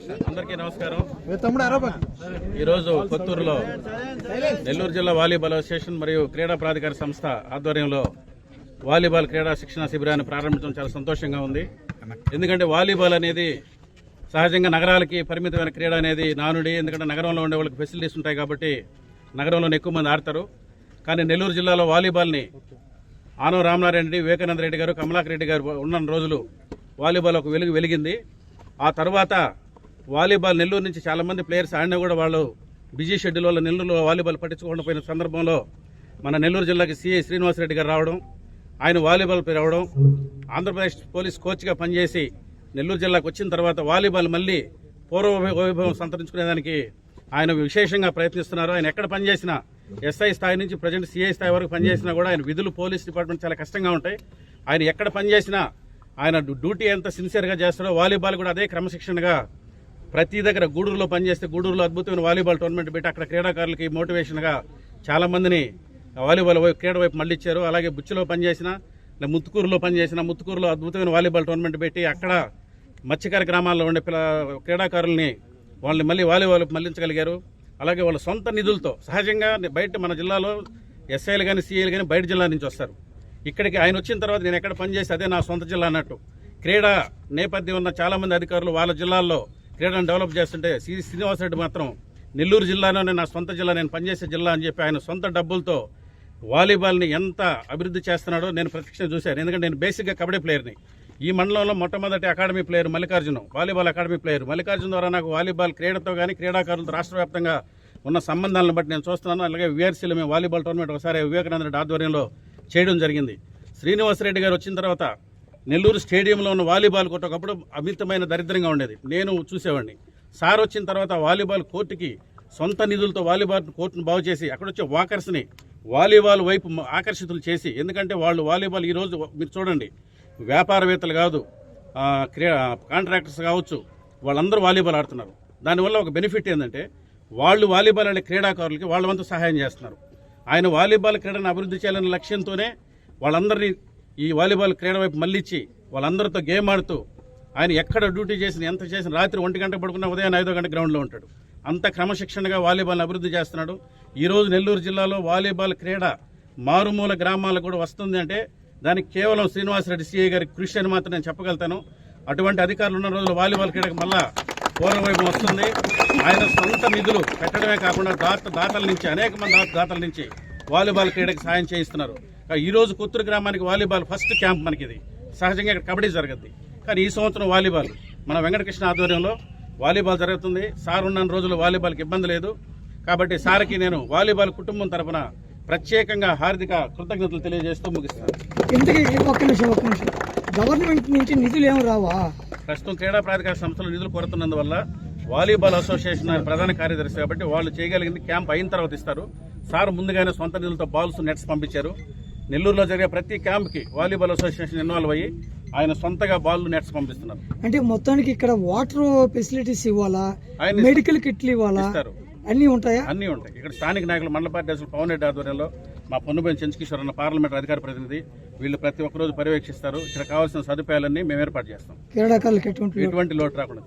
అందరికీ నమస్కారం. ఈరోజు కొత్తూరులో నెల్లూరు జిల్లా వాలీబాల్ అసోసియేషన్ మరియు క్రీడా ప్రాధికార సంస్థ ఆధ్వర్యంలో వాలీబాల్ క్రీడా శిక్షణ శిబిరాన్ని ప్రారంభించడం చాలా సంతోషంగా ఉంది. ఎందుకంటే వాలీబాల్ అనేది సహజంగా నగరాలకి పరిమితమైన క్రీడ అనేది నానుడి. ఎందుకంటే నగరంలో ఉండే వాళ్ళకి ఫెసిలిటీస్ ఉంటాయి కాబట్టి నగరంలోనే ఎక్కువ మంది ఆడతారు. కానీ నెల్లూరు జిల్లాలో వాలీబాల్ని ఆనవ రామనారాయణ రెడ్డి, వివేకానంద రెడ్డి గారు, కమలాకర్ రెడ్డి గారు ఉన్న రోజులు వాలీబాల్ ఒక వెలిగింది. ఆ తర్వాత వాలీబాల్ నెల్లూరు నుంచి చాలామంది ప్లేయర్స్ ఆడినా కూడా వాళ్ళు బిజీ షెడ్యూల్ వల్ల నెల్లూరులో వాలీబాల్ పట్టించుకోకుండా పోయిన సందర్భంలో మన నెల్లూరు జిల్లాకి సిఐ శ్రీనివాసరెడ్డి గారు రావడం, ఆయన వాలీబాల్ రావడం, ఆంధ్రప్రదేశ్ పోలీస్ కోచ్గా పనిచేసి నెల్లూరు జిల్లాకు వచ్చిన తర్వాత వాలీబాల్ మళ్ళీ పూర్వ వైభవం సంతరించుకునేదానికి ఆయన విశేషంగా ప్రయత్నిస్తున్నారు. ఆయన ఎక్కడ పనిచేసినా ఎస్ఐ స్థాయి నుంచి ప్రజెంట్ సిఐ స్థాయి వరకు పనిచేసినా కూడా ఆయన విధులు పోలీస్ డిపార్ట్మెంట్ చాలా కష్టంగా ఉంటాయి. ఆయన ఎక్కడ పనిచేసినా ఆయన డ్యూటీ ఎంత సిన్సియర్గా చేస్తాడో వాలీబాల్ కూడా అదే క్రమశిక్షణగా ప్రతి దగ్గర గూడూరులో పనిచేస్తే గూడూరులో అద్భుతమైన వాలీబాల్ టోర్నమెంట్ పెట్టి అక్కడ క్రీడాకారులకి మోటివేషన్గా చాలా మందిని వాలీబాల్ క్రీడ వైపు మళ్ళీ ఇచ్చారు. అలాగే బుచ్చిలో పనిచేసిన, ముత్తుకూరులో పనిచేసిన, ముత్తుకూరులో అద్భుతమైన వాలీబాల్ టోర్నమెంట్ పెట్టి అక్కడ మత్స్యకార గ్రామాల్లో ఉండే క్రీడాకారుల్ని వాళ్ళని మళ్ళీ వాలీబాల్ మళ్లించగలిగారు. అలాగే వాళ్ళ సొంత నిధులతో సహజంగా బయట మన జిల్లాలో ఎస్ఐలు కానీ సిఐలు కానీ బయట జిల్లా నుంచి వస్తారు. ఇక్కడికి ఆయన వచ్చిన తర్వాత నేను ఎక్కడ పనిచేసి అదే నా సొంత జిల్లా అన్నట్టు క్రీడా నేపథ్యం ఉన్న చాలామంది అధికారులు వాళ్ళ జిల్లాల్లో క్రీడను డెవలప్ చేస్తుంటే శ్రీనివాసరెడ్డి మాత్రం నెల్లూరు జిల్లాలోనే నా సొంత జిల్లా, నేను పనిచేసే జిల్లా అని చెప్పి ఆయన సొంత డబ్బులతో వాలీబాల్ని ఎంత అభివృద్ధి చేస్తున్నాడో నేను ప్రత్యక్షంగా చూశాను. ఎందుకంటే నేను బేసిక్గా కబడ్డీ ప్లేయర్ని. ఈ మండలంలో మొట్టమొదటి academy player Mallikarjuna, volleyball academy player Mallikarjuna ద్వారా నాకు వాలీబాల్ క్రీడతో కానీ క్రీడాకారులతో రాష్ట్ర వ్యాప్తంగా ఉన్న సంబంధాలను బట్టి నేను చూస్తున్నాను. అలాగే విఆర్సీలో మేము వాలీబాల్ టోర్నమెంట్ ఒకసారి వివేకానంద రెడ్డి ఆధ్వర్యంలో చేయడం జరిగింది. శ్రీనివాసరెడ్డి గారు వచ్చిన తర్వాత నెల్లూరు స్టేడియంలో ఉన్న వాలీబాల్ కోర్టు ఒకప్పుడు అమితమైన దరిద్రంగా ఉండేది, నేను చూసేవాడిని. సార్ వచ్చిన తర్వాత వాలీబాల్ కోర్టుకి సొంత నిధులతో వాలీబాల్ కోర్టును బాగు చేసి అక్కడ వచ్చే వాకర్స్ని వాలీబాల్ వైపు ఆకర్షితులు చేసి, ఎందుకంటే వాళ్ళు వాలీబాల్ ఈరోజు మీరు చూడండి వ్యాపారవేత్తలు కాదు, కాంట్రాక్టర్స్ కావచ్చు, వాళ్ళందరూ వాలీబాల్ ఆడుతున్నారు. దానివల్ల ఒక బెనిఫిట్ ఏంటంటే వాళ్ళు వాలీబాల్ అనే క్రీడాకారులకి వాళ్ళ వంతు సహాయం చేస్తున్నారు. ఆయన వాలీబాల్ క్రీడను అభివృద్ధి చేయాలనే లక్ష్యంతోనే వాళ్ళందరినీ ఈ వాలీబాల్ క్రీడ వైపు మళ్ళించి వాళ్ళందరితో గేమ్ ఆడుతూ ఆయన ఎక్కడ డ్యూటీ చేసిన ఎంత చేసిన రాత్రి 1 గంటకు పడుకున్న ఉదయం 5 గంట గ్రౌండ్లో ఉంటాడు. అంత క్రమశిక్షణగా వాలీబాల్ని అభివృద్ధి చేస్తున్నాడు. ఈరోజు నెల్లూరు జిల్లాలో వాలీబాల్ క్రీడ మారుమూల గ్రామాలకు కూడా వస్తుంది అంటే దానికి కేవలం శ్రీనివాసరెడ్డి సిఐ గారి కృషి అని మాత్రం నేను చెప్పగలుగుతాను. అటువంటి అధికారులు ఉన్న రోజులు వాలీబాల్ క్రీడకు మళ్ళా పూర్వవైపు వస్తుంది. ఆయన సొంత నిధులు పెట్టడమే కాకుండా దాతల నుంచి అనేక మంది దాతల నుంచి వాలీబాల్ క్రీడకు సాయం చేయిస్తున్నారు. ఈ రోజు కొత్తూరు గ్రామానికి వాలీబాల్ ఫస్ట్ క్యాంప్ మనకి ఇది. సహజంగా ఇక్కడ కబడ్డీ జరుగుద్ది, కానీ ఈ సంవత్సరం వాలీబాల్ మన వెంకటకృష్ణ ఆధ్వర్యంలో వాలీబాల్ జరుగుతుంది. సార్ ఉన్న రోజులు వాలీబాల్కి ఇబ్బంది లేదు కాబట్టి సార్కి నేను వాలీబాల్ కుటుంబం తరఫున ప్రత్యేకంగా హార్దిక కృతజ్ఞతలు తెలియజేస్తూ ముగిస్తాను. గవర్నమెంట్ నుంచి నిధులు ఏమి రావా? ప్రస్తుతం క్రీడా ప్రాధికార సంస్థలు నిధులు కొరతున్నందువల్ల వాలీబాల్ అసోసియేషన్ ప్రధాన కార్యదర్శి కాబట్టి వాళ్ళు చేయగలిగింది క్యాంప్ అయిన తర్వాత ఇస్తారు. సార్ ముందుగానే సొంత నిధులతో బాల్స్, నెట్స్ పంపించారు. నెల్లూరులో జరిగే ప్రతి క్యాంప్కి వాలీబాల్ అసోసియేషన్ ఇన్వాల్వ్ అయ్యి ఆయన సొంతగా బాల్, నెట్స్ పంపిస్తున్నారు. అంటే మొత్తానికి ఇక్కడ వాటర్ ఫెసిలిటీస్ ఇవ్వాలా, మెడికల్ కిట్లు ఇవ్వాలా, అన్ని ఉంటాయా? అన్ని ఉంటాయి. ఇక్కడ స్థానిక నాయకులు మండల పార్టీ అధ్యక్షులు పవన్ రెడ్డి ఆధ్వర్యంలో మా పొన్నుబోయిన చెంచుకిషోర్ అన్న పార్లమెంట్ అధికార ప్రతినిధి వీళ్ళు ప్రతి ఒక్క రోజు పర్యవేక్షిస్తారు. ఇక్కడ కావాల్సిన సదుపాయాలన్నీ మేము ఏర్పాటు చేస్తాం. క్రీడాకారులకు ఎటువంటి లోటు రాకుండా.